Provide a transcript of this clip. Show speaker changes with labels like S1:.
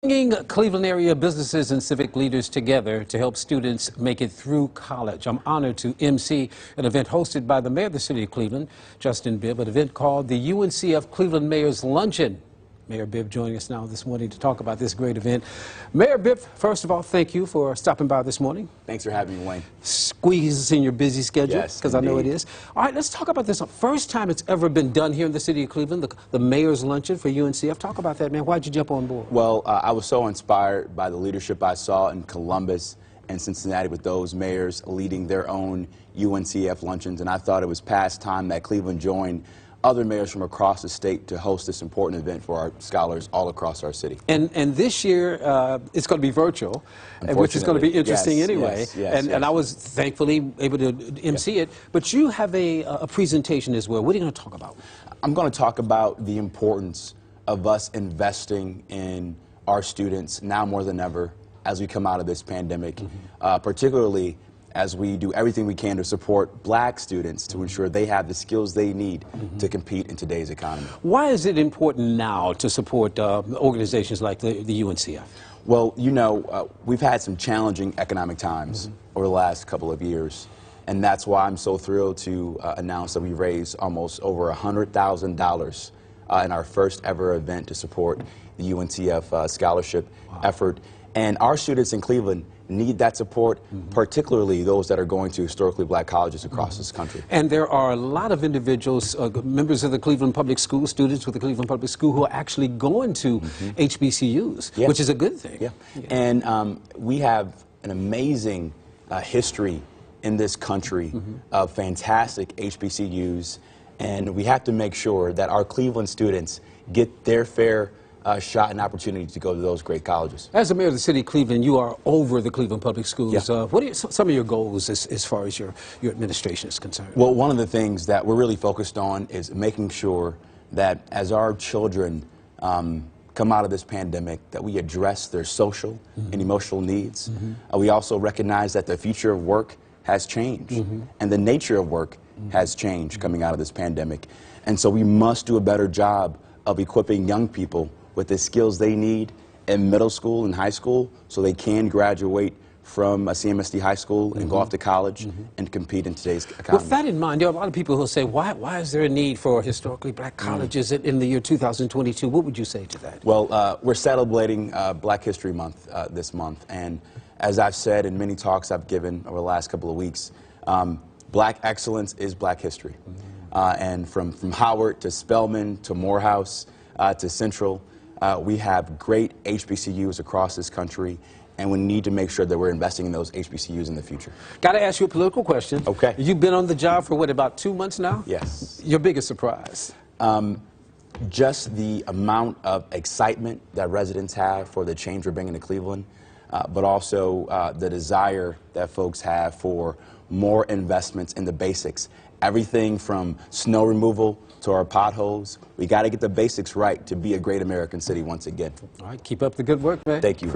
S1: Bringing Cleveland area businesses and civic leaders together to help students make it through college. I'm honored to MC an event hosted by the mayor of the city of Cleveland, Justin Bibb, an event called the UNCF Cleveland Mayor's Luncheon. Mayor Bibb joining us now this morning to talk about this great event. Mayor Bibb, first of all, thank you for stopping by this morning.
S2: Thanks for having me, Wayne.
S1: Squeezes in your busy schedule, because I know it is. All right, let's talk about this. First time it's ever been done here in the city of Cleveland, the Mayor's Luncheon for UNCF. Talk about that, man. Why'd you jump on board?
S2: Well, I was so inspired by the leadership I saw in Columbus and Cincinnati with those mayors leading their own UNCF luncheons, and I thought it was past time that Cleveland joined other mayors from across the state to host this important event for our scholars all across our city.
S1: And this year, it's going to be virtual, which is going to be interesting anyway. And I was thankfully able to MC it. But you have a presentation as well. What are you going to talk about?
S2: I'm going to talk about the importance of us investing in our students now more than ever as we come out of this pandemic, particularly as we do everything we can to support black students to ensure they have the skills they need to compete in today's economy.
S1: Why is it important now to support organizations like the UNCF?
S2: Well, you know, we've had some challenging economic times over the last couple of years, and that's why I'm so thrilled to announce that we raised almost over $100,000 in our first ever event to support the UNCF scholarship effort. And our students in Cleveland need that support, particularly those that are going to historically black colleges across this country.
S1: And there are a lot of individuals, members of the Cleveland Public School, students with the Cleveland Public School, who are actually going to HBCUs, which is a good thing.
S2: And we have an amazing history in this country of fantastic HBCUs, and we have to make sure that our Cleveland students get their fair shot and opportunity to go to those great colleges.
S1: As the mayor of the city of Cleveland, you are over the Cleveland Public Schools. What are some of your goals as far as your administration is concerned?
S2: Well, one of the things that we're really focused on is making sure that as our children come out of this pandemic, that we address their social and emotional needs. We also recognize that the future of work has changed, and the nature of work has changed coming out of this pandemic. And so we must do a better job of equipping young people with the skills they need in middle school and high school so they can graduate from a CMSD high school and go off to college and compete in today's economy.
S1: With that in mind, there are a lot of people who say, why is there a need for historically black colleges in the year 2022? What would you say to that?
S2: Well, we're celebrating Black History Month this month, and as I've said in many talks I've given over the last couple of weeks, black excellence is black history. And from Howard to Spelman to Morehouse to Central, we have great HBCUs across this country, and we need to make sure that we're investing in those HBCUs in the future.
S1: Got to ask you a political question.
S2: Okay.
S1: You've been on the job for, what, about 2 months now?
S2: Yes.
S1: Your biggest surprise?
S2: Just the amount of excitement that residents have for the change we're bringing to Cleveland, but also the desire that folks have for more investments in the basics. Everything from snow removal to our potholes. We got to get the basics right to be a great American city once again.
S1: All right, keep up the good work, man.
S2: Thank you.